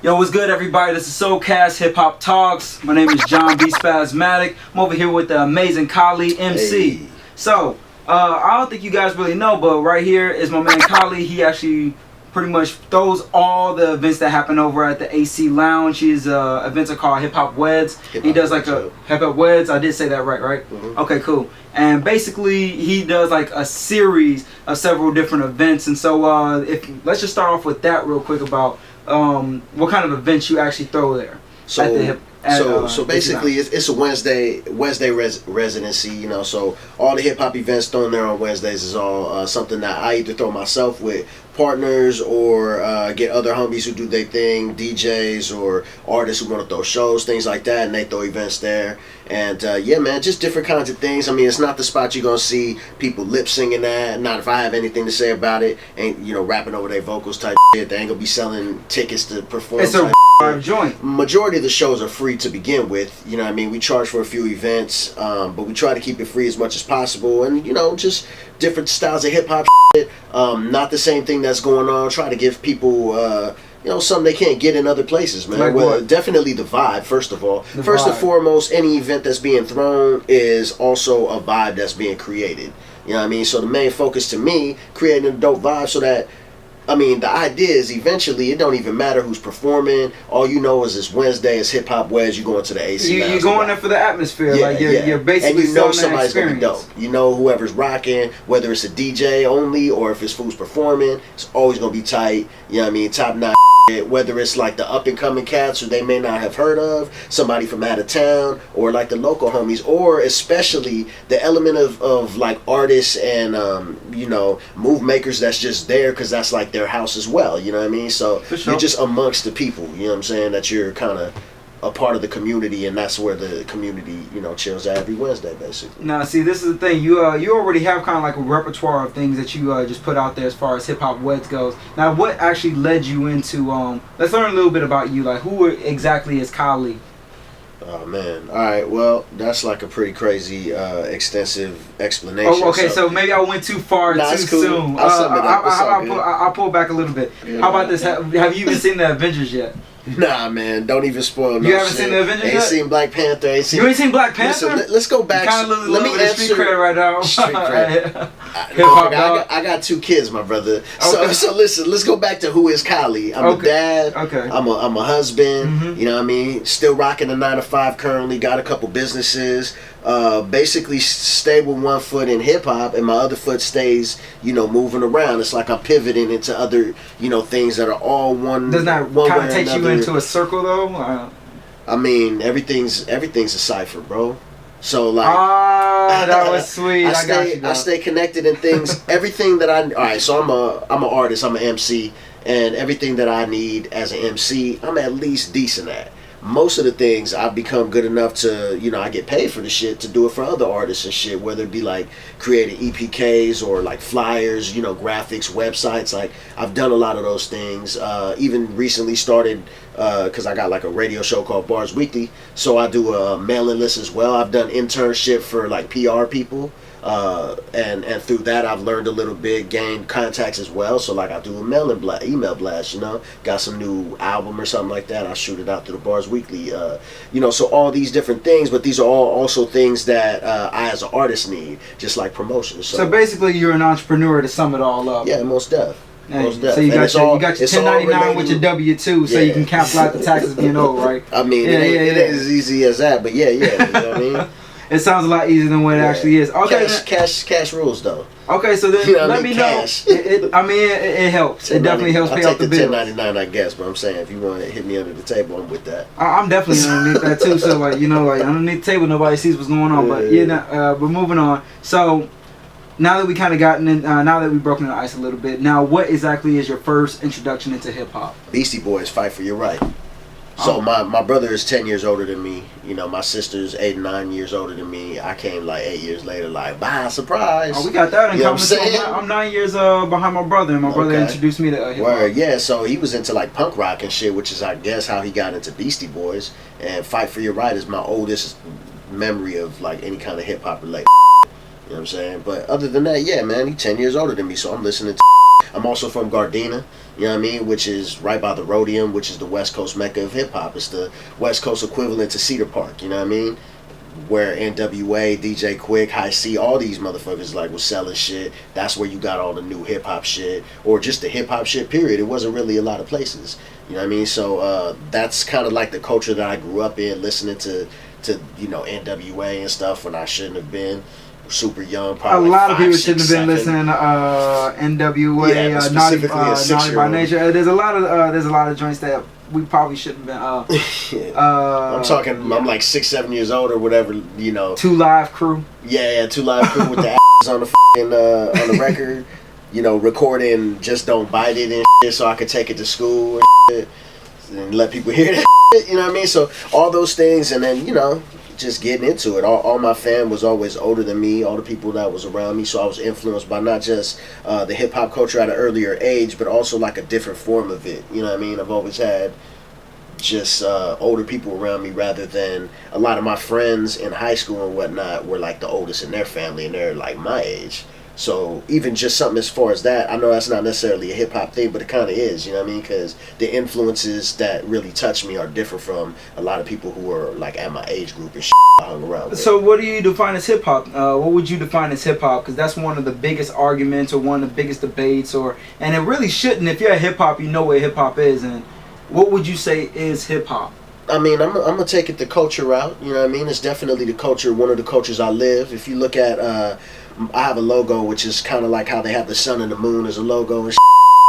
Yo, what's good, everybody? This is Soulcast Hip Hop Talks. My name is John B. Spasmatic. I'm over here with the amazing Kali MC. Hey. So, I don't think you guys really know, but right here is my man Kali. He actually pretty much throws all the events that happen over at the AC Lounge. His events are called Hip Hop Weds. He does like a Hip Hop Weds. I did say that right? Mm-hmm. Okay, cool. And basically, he does like a series of several different events. And so, let's just start off with that real quick about what kind of events you actually throw there. So basically, it's a Wednesday residency. You know, so all the hip hop events thrown there on Wednesdays is all something that I either throw myself with partners or get other homies who do their thing, DJs or artists who want to throw shows, things like that, and they throw events there. And yeah, man, just different kinds of things. I mean, it's not the spot you're gonna see people lip singing at. Not if I have anything to say about it. Ain't rapping over their vocals type shit. They ain't gonna be selling tickets to perform. It's a joint. Majority of the shows are free to begin with. You know what I mean? We charge for a few events, but we try to keep it free as much as possible. And just different styles of hip hop shit. Not the same thing that's going on. Try to give people something they can't get in other places, man. Like well, what? definitely the vibe, first of all. First and vibe. foremost, any event that's being thrown is also a vibe that's being created. You know what I mean? So the main focus to me, creating a dope vibe so that, I mean, the idea is eventually it don't even matter who's performing. All you know is it's Wednesday, it's Hip Hop Wednesday, you going to the AC Lounge. You're going there for the atmosphere. You're basically and you know selling that somebody's gonna be dope. experience. You know whoever's rocking, whether it's a DJ only or if it's who's performing, it's always gonna be tight. You know what I mean? Top notch. Whether it's like the up and coming cats who they may not have heard of, somebody from out of town, or like the local homies, or especially the element of like artists and move makers that's just there because that's like their house as well. You know what I mean? So sure. You're just amongst the people. You know what I'm saying? That you're kind of a part of the community, and that's where the community chills at every Wednesday, basically. Now, see, this is the thing. You already have kind of like a repertoire of things that you just put out there as far as Hip Hop Weds goes. Now, what actually led you into? Let's learn a little bit about you. Like, who exactly is Kali? Oh man! All right, well, that's like a pretty crazy, extensive explanation. Oh, okay. So maybe I went too far too cool. soon. I'll sum it up. I'll pull back a little bit. Yeah. How about this? Have you even seen the Avengers yet? Nah, man, don't even spoil no You haven't shit. seen the Avengers Ain't yet? seen Black Panther. You ain't seen Black Panther? Listen, let's go back. Kind of Let me answer. street cred right now. Street cred. Hip hop dog. I got 2 kids, my brother. Okay. So listen, let's go back to who is Kali. I'm a dad. Okay. I'm a husband. Mm-hmm. You know what I mean? Still rocking the 9-to-5 currently. Got a couple businesses. Basically stay with one foot in hip hop and my other foot stays, moving around. It's like I'm pivoting into other, things that are all one. Does that one kind way of or take you another. into a circle though? I mean, everything's a cipher, bro. So like, that was sweet. I got you. I stay connected in things. Everything that all right. So I'm an artist. I'm an MC, and everything that I need as an MC, I'm at least decent at. Most of the things I've become good enough to, I get paid for the shit to do it for other artists and shit, whether it be like creating EPKs or like flyers, graphics, websites. Like I've done a lot of those things. Even recently started, because I got like a radio show called Bars Weekly, so I do a mailing list as well. I've done internship for like PR people. And through that I've learned a little bit, gained contacts as well. So like I do a email blast, got some new album or something like that, I shoot it out to the Bars Weekly, so all these different things, but these are all also things that I as an artist need, just like promotion. So basically you're an entrepreneur to sum it all up. Yeah, most def. So you got your 1099 with your W-2, so you can cancel out the taxes being owed, right? I mean, it ain't as easy as that, but yeah, you know what I mean? It sounds a lot easier than what it actually is. Okay, cash rules though. Okay, so then let me know. It helps. It definitely helps pay off the bills. 1099, I guess, but I'm saying if you want to hit me under the table, I'm with that. I'm definitely underneath that too. So like underneath the table, nobody sees what's going on. But we're moving on. So now that we kind of gotten in, now that we've broken the ice a little bit, now what exactly is your first introduction into hip hop? Beastie Boys, Fight for Your Right. So my brother is 10 years older than me. My sister's 8 and 9 years older than me. I came like 8 years later, like, bye, surprise. Oh, we got that in common. I'm 9 years behind my brother, and my brother introduced me to hip hop. Word, yeah, so he was into like punk rock and shit, which is I guess how he got into Beastie Boys. And Fight for Your Right is my oldest memory of like any kind of hip hop related. You know what I'm saying? But other than that, yeah, man, he's 10 years older than me, so I'm listening to I'm also from Gardena, you know what I mean, which is right by the Rhodium, which is the West Coast mecca of hip hop. It's the West Coast equivalent to Cedar Park, you know what I mean? Where NWA, DJ Quick, High C, all these motherfuckers like was selling shit. That's where you got all the new hip hop shit, or just the hip hop shit. Period. It wasn't really a lot of places. You know what I mean? So that's kind of like the culture that I grew up in, listening to you know, NWA and stuff when I shouldn't have been. Super young, probably. A lot like of people shouldn't have been listening to NWA, Naughty by Nature. There's a lot of joints that we probably shouldn't have been. I'm talking. Yeah. I'm like 6, 7 years old or whatever. You know. 2 Live Crew. Yeah, 2 Live Crew with the ass on the on the record. You know, recording "Just Don't Bite It" and shit, so I could take it to school and shit, and let people hear that. Shit, you know what I mean? So all those things, and then, you know, just getting into it. All my fam was always older than me, all the people that was around me, so I was influenced by not just the hip-hop culture at an earlier age, but also like a different form of it. You know what I mean? I've always had just older people around me, rather than a lot of my friends in high school and whatnot were like the oldest in their family, and they're like my age. So even just something as far as that, I know that's not necessarily a hip-hop thing, but it kind of is, you know what I mean? Because the influences that really touch me are different from a lot of people who are like at my age group and shit I hung around with. So what do you define as hip-hop? What would you define as hip-hop? Because that's one of the biggest arguments, or one of the biggest debates, and it really shouldn't. If you're a hip-hop, you know what hip-hop is. And what would you say is hip-hop? I mean, I'm going to take it the culture route, you know what I mean? It's definitely the culture, one of the cultures I live. If you look at... I have a logo, which is kind of like how they have the sun and the moon as a logo and shit.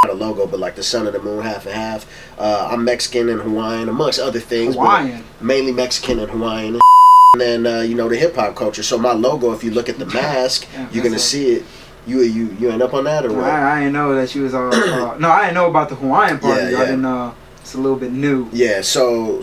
Not a logo, but like the sun and the moon, half and half. I'm Mexican and Hawaiian, amongst other things. Hawaiian. But mainly Mexican and Hawaiian. And then, you know, the hip-hop culture. So my logo, if you look at the mask, you're going to see it. You end up on that or what? I didn't know that she was all... no, I didn't know about the Hawaiian part. Yeah, yeah. I didn't... It's a little bit new. Yeah, so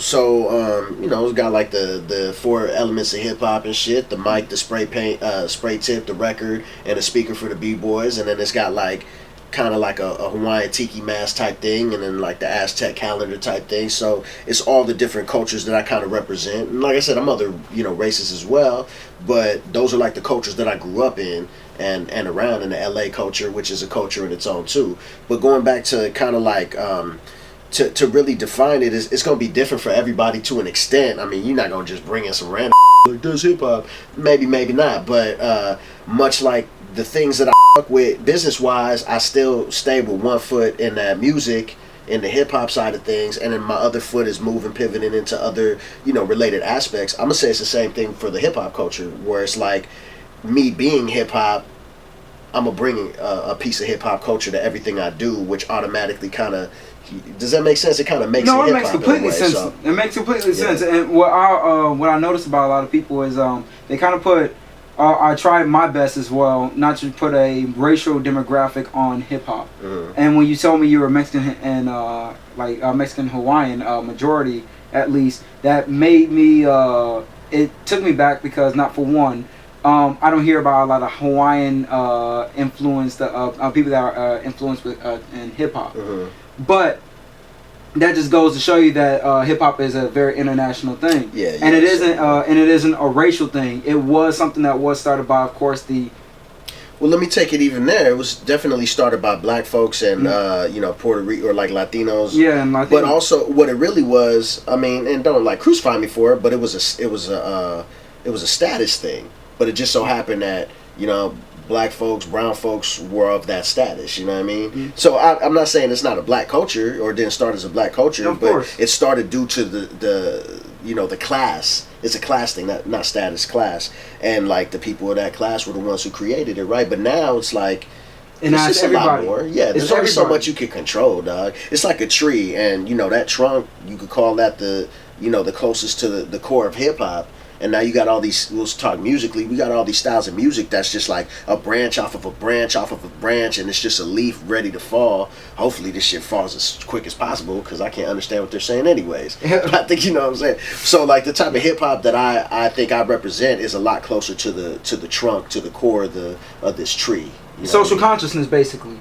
you know, it's got like the 4 elements of hip hop and shit: the mic, the spray paint, spray tip, the record, and a speaker for the b-boys. And then it's got like kind of like a Hawaiian tiki mask type thing, and then like the Aztec calendar type thing. So it's all the different cultures that I kind of represent. And like I said, I'm other, you know, races as well, but those are like the cultures that I grew up in and around in the LA culture, which is a culture in its own too. But going back to kind of like to really define it, it's going to be different for everybody to an extent. I mean, you're not going to just bring in some random like this hip hop. Maybe not. But much like the things that I fuck with business wise, I still stay with one foot in that music, in the hip hop side of things, and then my other foot is moving, pivoting into other, you know, related aspects. I'm gonna say it's the same thing for the hip hop culture, where it's like me being hip hop, I'm gonna bring a piece of hip hop culture to everything I do, which automatically kind of... Does that make sense? It kind of makes it makes completely sense. So. It makes completely sense. And what I noticed about a lot of people is they kind of put... I tried my best as well not to put a racial demographic on hip hop. Mm-hmm. And when you told me you were Mexican and Mexican Hawaiian majority at least, that made me it took me back, because not for one, I don't hear about a lot of Hawaiian influenced people that are influenced with in hip hop. Mm-hmm. But that just goes to show you that hip hop is a very international thing. Yeah, and it isn't a racial thing. It was something that was started by, of course, the... Well, let me take it even there. It was definitely started by black folks and you know, Puerto Rico, or like Latinos. Yeah, and Latinos. But also, what it really was, I mean, and don't like crucify me for it, but it was a status thing. But it just so happened that, you know, black folks, brown folks were of that status, you know what I mean? Mm-hmm. So I'm not saying it's not a black culture, or it didn't start as a black culture, no, but course. It started due to the you know, the class. It's a class thing, not status, class. And like the people of that class were the ones who created it, right? But now it's like, and it's just everybody. A lot more. Yeah, there's only so much you can control, dog. It's like a tree, and you know, that trunk, you could call that the, you know, the closest to the core of hip hop. And now you got all these, we'll talk musically, we got all these styles of music that's just like a branch off of a branch off of a branch, and it's just a leaf ready to fall. Hopefully this shit falls as quick as possible, because I can't understand what they're saying anyways. But I think, you know what I'm saying? So like the type of hip hop that I think I represent is a lot closer to the trunk, to the core of this tree. You know, social consciousness, basically.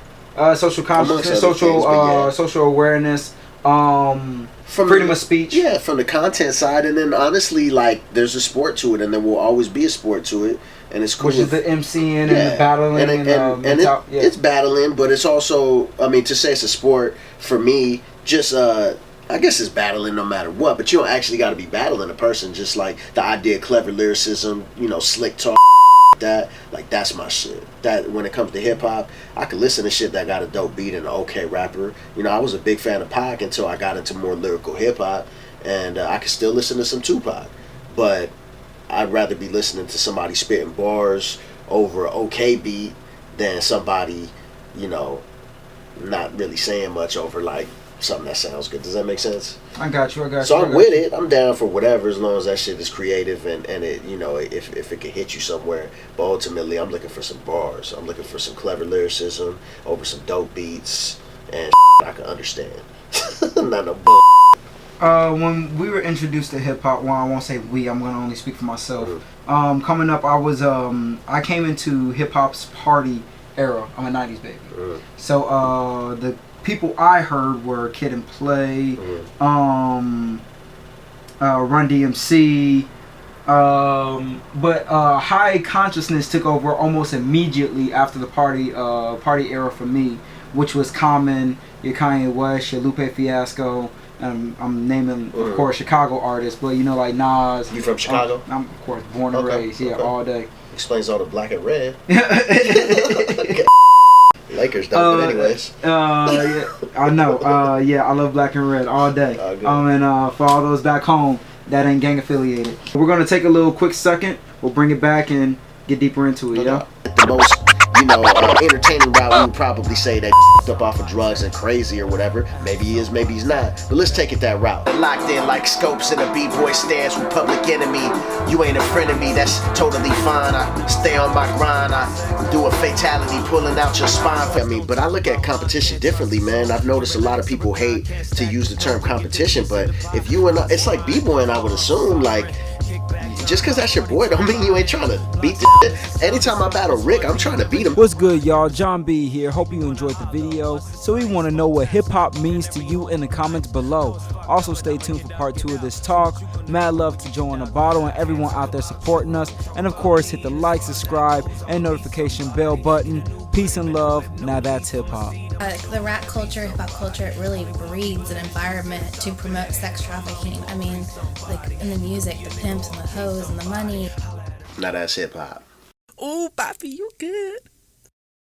Social consciousness, social awareness, from freedom of speech. Yeah, from the content side, and then honestly, like, there's a sport to it, and there will always be a sport to it, and it's cool. Which is the MCing and the battling it's battling, but it's also, I mean, to say it's a sport for me, just I guess it's battling no matter what, but you don't actually got to be battling a person. Just like the idea of clever lyricism, you know, slick talk. That, like, that's my shit. That when it comes to hip hop, I could listen to shit that got a dope beat and an okay rapper. You know, I was a big fan of Pac until I got into more lyrical hip hop, and I could still listen to some Tupac, but I'd rather be listening to somebody spitting bars over an okay beat than somebody, you know, not really saying much over like something that sounds good. Does that make sense? I got you. So I'm with it. I'm down for whatever, as long as that shit is creative and it, you know, if it can hit you somewhere. But ultimately, I'm looking for some bars. I'm looking for some clever lyricism over some dope beats and I can understand. Not no bull. When we were introduced to hip hop, well, I won't say we. I'm gonna only speak for myself. Coming up, I came into hip hop's party era. I'm a '90s baby. So the people I heard were Kid and Play, Run DMC, but High Consciousness took over almost immediately after the party era for me, which was Common, your Kanye West, your Lupe Fiasco. I'm naming, of course, Chicago artists, but you know, like Nas. You from Chicago? I'm of course born and raised, all day. Explains all the black and red. Lakers don't, but anyways. Yeah, I know. I love black and red all day. And for all those back home that ain't gang affiliated, we're gonna take a little quick second. We'll bring it back and get deeper into it. Yeah. The most, you know, entertaining route, we would probably say that up off of drugs and crazy or whatever. Maybe he is, maybe he's not. But let's take it that route. Locked in like scopes in a b-boy stance with Public Enemy. You ain't a friend of me, that's totally fine. I stay on my grind. I do a fatality, pulling out your spine for me. But I look at competition differently, man. I've noticed a lot of people hate to use the term competition, but if you and I, it's like b-boy, and I would assume, like, just because that's your boy don't mean you ain't trying to beat the shit. Anytime I battle Rick, I'm trying to beat him. What's good, y'all? John B here. Hope you enjoyed the video. So we want to know what hip-hop means to you in the comments below. Also stay tuned for part 2 of this talk. Mad love to Joe in the Bottle and everyone out there supporting us. And of course, hit the like, subscribe, and notification bell button. Peace and love. Now that's hip-hop. The rap culture, hip-hop culture, it really breeds an environment to promote sex trafficking. I mean, like in the music, the pimps and the hoes and the money. Now that's hip-hop. Ooh, Poppy, you good.